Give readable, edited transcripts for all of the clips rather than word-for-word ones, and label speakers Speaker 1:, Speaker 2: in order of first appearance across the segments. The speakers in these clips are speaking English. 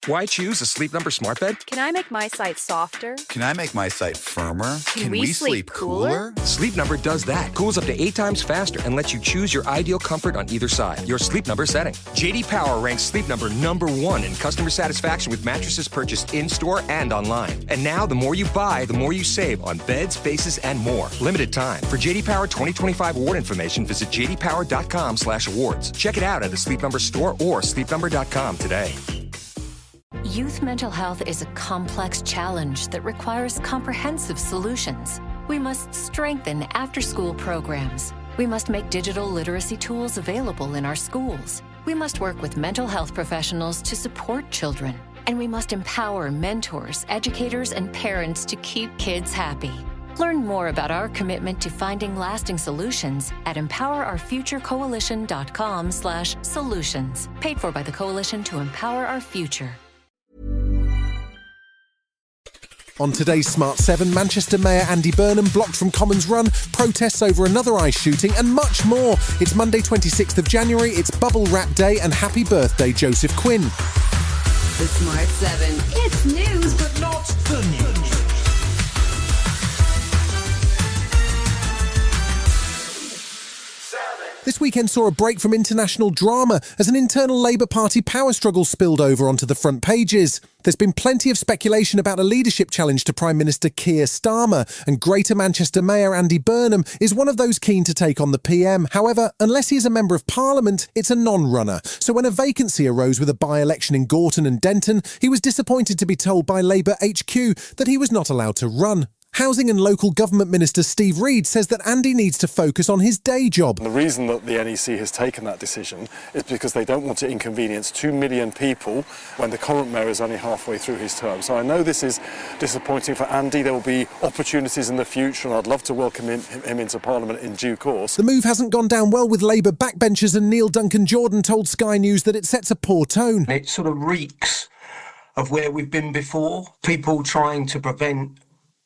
Speaker 1: Why choose a Sleep Number smart bed?
Speaker 2: Can I make my site softer?
Speaker 3: Can I make my site firmer?
Speaker 2: Can we sleep cooler?
Speaker 1: Sleep Number does that. Cools up to 8 times faster and lets you choose your ideal comfort on either side. Your Sleep Number setting. JD Power ranks Sleep Number #1 in customer satisfaction with mattresses purchased in-store and online. And now, the more you buy, the more you save on beds, bases, and more. Limited time. For JD Power 2025 award information, visit jdpower.com/awards. Check it out at a Sleep Number store or sleepnumber.com today.
Speaker 4: Youth mental health is a complex challenge that requires comprehensive solutions. We must strengthen after-school programs. We must make digital literacy tools available in our schools. We must work with mental health professionals to support children. And we must empower mentors, educators, and parents to keep kids happy. Learn more about our commitment to finding lasting solutions at empowerourfuturecoalition.com/solutions. Paid for by the Coalition to Empower Our Future.
Speaker 5: On today's Smart 7, Manchester Mayor Andy Burnham blocked from Commons Run, protests over another ICE shooting, and much more. It's Monday 26th of January, it's Bubble Wrap Day, and happy birthday, Joseph Quinn.
Speaker 6: The Smart 7. It's news, but not the news.
Speaker 5: This weekend saw a break from international drama as an internal Labour Party power struggle spilled over onto the front pages. There's been plenty of speculation about a leadership challenge to Prime Minister Keir Starmer, and Greater Manchester Mayor Andy Burnham is one of those keen to take on the PM. However, unless he is a Member of Parliament, it's a non-runner. So when a vacancy arose with a by-election in Gorton and Denton, he was disappointed to be told by Labour HQ that he was not allowed to run. Housing and Local Government Minister Steve Reid says that Andy needs to focus on his day job.
Speaker 7: The reason that the NEC has taken that decision is because they don't want to inconvenience 2 million people when the current mayor is only halfway through his term. So I know this is disappointing for Andy. There will be opportunities in the future, and I'd love to welcome him into Parliament in due course.
Speaker 5: The move hasn't gone down well with Labour backbenchers, and Neil Duncan-Jordan told Sky News that it sets a poor tone.
Speaker 8: It sort of reeks of where we've been before. People trying to prevent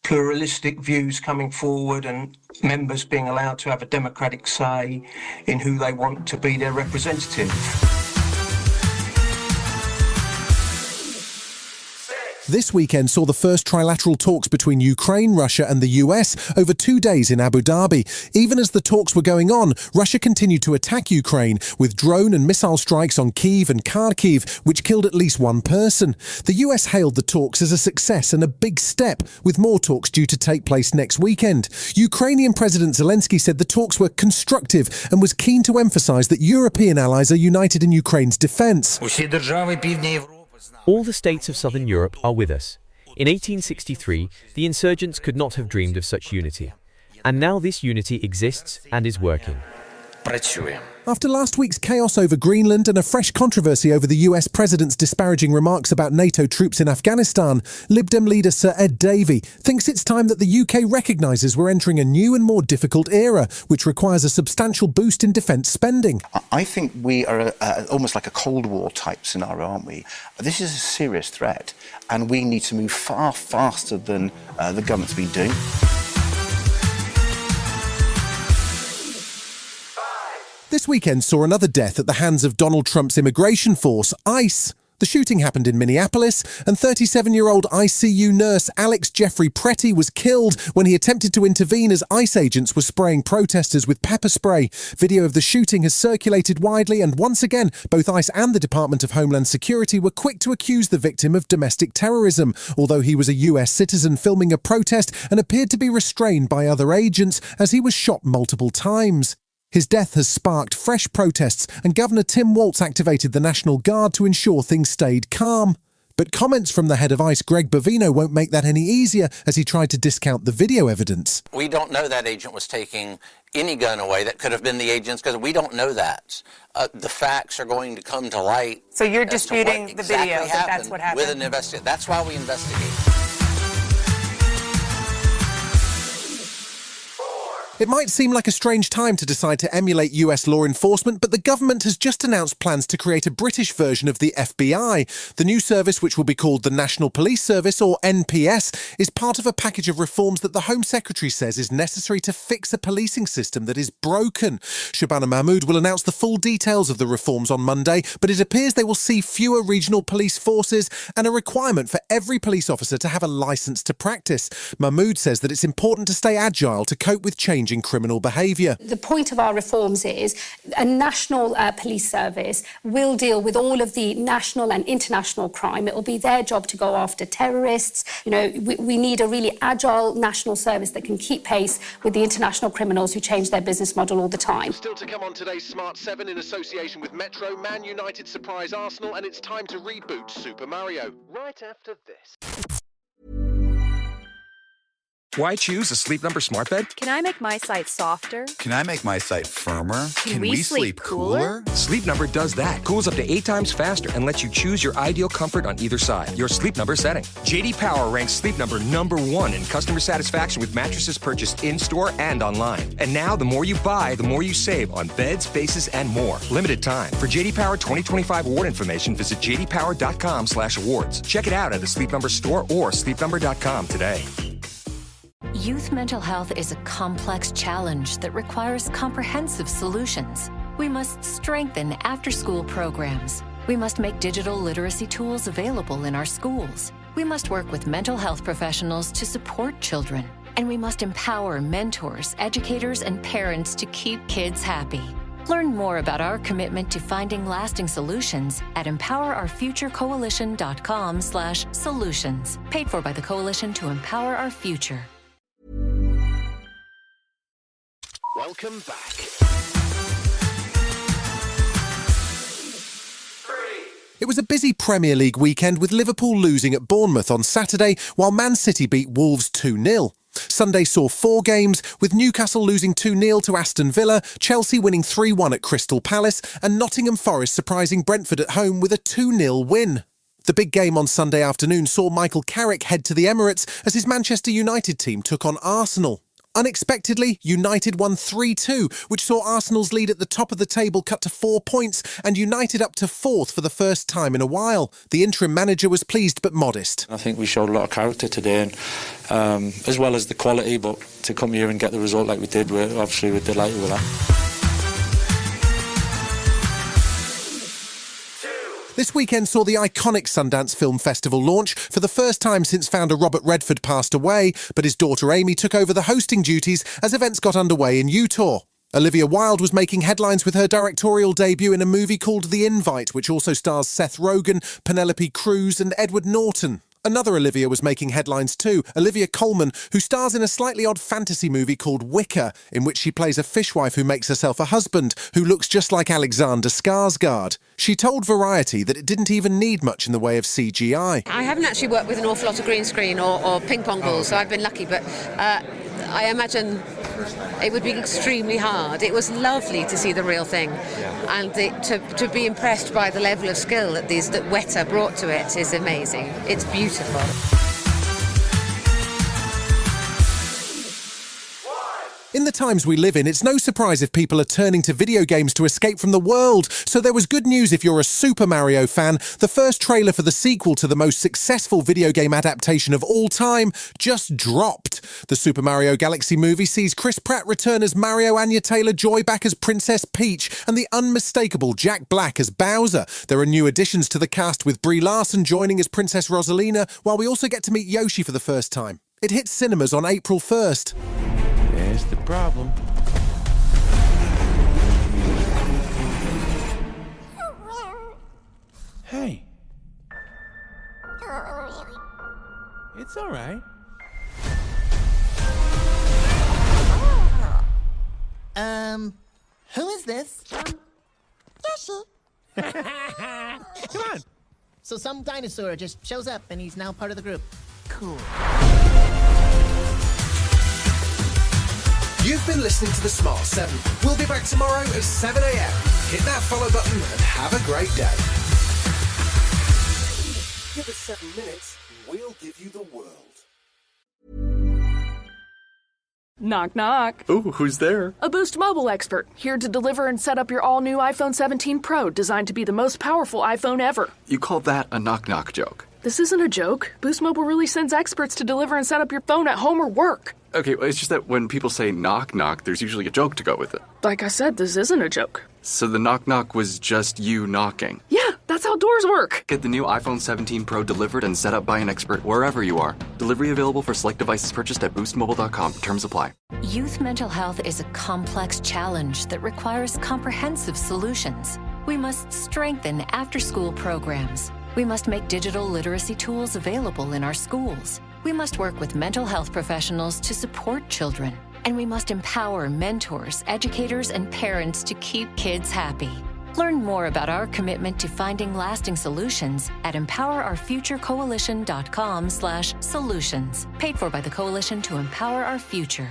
Speaker 8: pluralistic views coming forward and members being allowed to have a democratic say in who they want to be their representative.
Speaker 5: This weekend saw the first trilateral talks between Ukraine, Russia and the US over 2 days in Abu Dhabi. Even as the talks were going on, Russia continued to attack Ukraine with drone and missile strikes on Kyiv and Kharkiv, which killed at least one person. The US hailed the talks as a success and a big step, with more talks due to take place next weekend. Ukrainian President Zelensky said the talks were constructive and was keen to emphasise that European allies are united in Ukraine's defence.
Speaker 9: All the states of southern Europe are with us. In 1863, the insurgents could not have dreamed of such unity. And now this unity exists and is working.
Speaker 5: After last week's chaos over Greenland and a fresh controversy over the US president's disparaging remarks about NATO troops in Afghanistan, Lib Dem leader Sir Ed Davey thinks it's time that the UK recognises we're entering a new and more difficult era, which requires a substantial boost in defence spending.
Speaker 10: I think we are almost like a Cold War type scenario, aren't we? This is a serious threat, and we need to move far faster than the government's been doing.
Speaker 5: This weekend saw another death at the hands of Donald Trump's immigration force, ICE. The shooting happened in Minneapolis, and 37-year-old ICU nurse Alex Jeffrey Pretty was killed when he attempted to intervene as ICE agents were spraying protesters with pepper spray. Video of the shooting has circulated widely, and once again, both ICE and the Department of Homeland Security were quick to accuse the victim of domestic terrorism, although he was a US citizen filming a protest and appeared to be restrained by other agents as he was shot multiple times. His death has sparked fresh protests, and Governor Tim Walz activated the National Guard to ensure things stayed calm. But comments from the head of ICE, Greg Bovino, won't make that any easier as he tried to discount the video evidence.
Speaker 11: We don't know that agent was taking any gun away. That could have been the agent's, because we don't know that. The facts are going to come to light.
Speaker 12: So you're disputing the video, that's what happened?
Speaker 11: With an investigation. That's why we investigate.
Speaker 5: It might seem like a strange time to decide to emulate US law enforcement, but the government has just announced plans to create a British version of the FBI. The new service, which will be called the National Police Service, or NPS, is part of a package of reforms that the Home Secretary says is necessary to fix a policing system that is broken. Shabana Mahmood will announce the full details of the reforms on Monday, but it appears they will see fewer regional police forces and a requirement for every police officer to have a licence to practice. Mahmood says that it's important to stay agile to cope with changing criminal behaviour.
Speaker 13: The point of our reforms is a national police service will deal with all of the national and international crime. It will be their job to go after terrorists. We need a really agile national service that can keep pace with the international criminals who change their business model all the time.
Speaker 14: Still to come on today's Smart 7 in association with Metro, Man United surprise Arsenal, and it's time to reboot Super Mario. Right after this.
Speaker 1: Why choose a Sleep Number smart bed?
Speaker 2: Can I make my site softer?
Speaker 3: Can I make my site firmer?
Speaker 2: Can we sleep cooler?
Speaker 1: Sleep Number does that. Cools up to 8 times faster and lets you choose your ideal comfort on either side. Your Sleep Number setting. JD Power ranks Sleep Number #1 in customer satisfaction with mattresses purchased in-store and online. And now, the more you buy, the more you save on beds, bases, and more. Limited time. For JD Power 2025 award information, visit jdpower.com/awards. Check it out at a Sleep Number store or sleepnumber.com today.
Speaker 4: Youth mental health is a complex challenge that requires comprehensive solutions. We must strengthen after-school programs. We must make digital literacy tools available in our schools. We must work with mental health professionals to support children. And we must empower mentors, educators, and parents to keep kids happy. Learn more about our commitment to finding lasting solutions at empowerourfuturecoalition.com/solutions. Paid for by the Coalition to Empower Our Future.
Speaker 14: Welcome back.
Speaker 5: It was a busy Premier League weekend with Liverpool losing at Bournemouth on Saturday, while Man City beat Wolves 2-0. Sunday saw 4 games, with Newcastle losing 2-0 to Aston Villa, Chelsea winning 3-1 at Crystal Palace, and Nottingham Forest surprising Brentford at home with a 2-0 win. The big game on Sunday afternoon saw Michael Carrick head to the Emirates as his Manchester United team took on Arsenal. Unexpectedly, United won 3-2, which saw Arsenal's lead at the top of the table cut to 4 points and United up to 4th for the first time in a while. The interim manager was pleased but modest.
Speaker 15: I think we showed a lot of character today, and as well as the quality, but to come here and get the result like we did, we're delighted with that.
Speaker 5: This weekend saw the iconic Sundance Film Festival launch for the first time since founder Robert Redford passed away, but his daughter Amy took over the hosting duties as events got underway in Utah. Olivia Wilde was making headlines with her directorial debut in a movie called The Invite, which also stars Seth Rogen, Penelope Cruz and Edward Norton. Another Olivia was making headlines too, Olivia Colman, who stars in a slightly odd fantasy movie called Wicker, in which she plays a fishwife who makes herself a husband, who looks just like Alexander Skarsgård. She told Variety that it didn't even need much in the way of CGI.
Speaker 16: I haven't actually worked with an awful lot of green screen or ping pong balls, so I've been lucky, but I imagine it would be extremely hard. It was lovely to see the real thing, and to be impressed by the level of skill that Weta brought to it is amazing. It's beautiful.
Speaker 5: In the times we live in, it's no surprise if people are turning to video games to escape from the world. So there was good news if you're a Super Mario fan. The first trailer for the sequel to the most successful video game adaptation of all time just dropped. The Super Mario Galaxy movie sees Chris Pratt return as Mario, Anya Taylor-Joy back as Princess Peach, and the unmistakable Jack Black as Bowser. There are new additions to the cast, with Brie Larson joining as Princess Rosalina, while we also get to meet Yoshi for the first time. It hits cinemas on April 1st.
Speaker 17: There's the problem. Hey. It's all right.
Speaker 18: Who is this?
Speaker 19: Yoshi.
Speaker 18: Come on. So some dinosaur just shows up and he's now part of the group. Cool.
Speaker 5: You've been listening to The Smart 7. We'll be back tomorrow at 7 a.m. Hit that follow button and have a great day. Give us 7 minutes, we'll give you the world.
Speaker 20: Knock, knock.
Speaker 21: Ooh, who's there?
Speaker 20: A Boost Mobile expert, here to deliver and set up your all-new iPhone 17 Pro, designed to be the most powerful iPhone ever.
Speaker 21: You call that a knock-knock joke?
Speaker 20: This isn't a joke. Boost Mobile really sends experts to deliver and set up your phone at home or work.
Speaker 21: Okay, well, it's just that when people say knock-knock, there's usually a joke to go with it.
Speaker 20: Like I said, this isn't a joke.
Speaker 21: So the knock-knock was just you knocking?
Speaker 20: Yeah, that's how doors work.
Speaker 21: Get the new iPhone 17 Pro delivered and set up by an expert wherever you are. Delivery available for select devices purchased at boostmobile.com. Terms apply.
Speaker 4: Youth mental health is a complex challenge that requires comprehensive solutions. We must strengthen after-school programs. We must make digital literacy tools available in our schools. We must work with mental health professionals to support children. And we must empower mentors, educators, and parents to keep kids happy. Learn more about our commitment to finding lasting solutions at empowerourfuturecoalition.com/solutions. Paid for by the Coalition to Empower Our Future.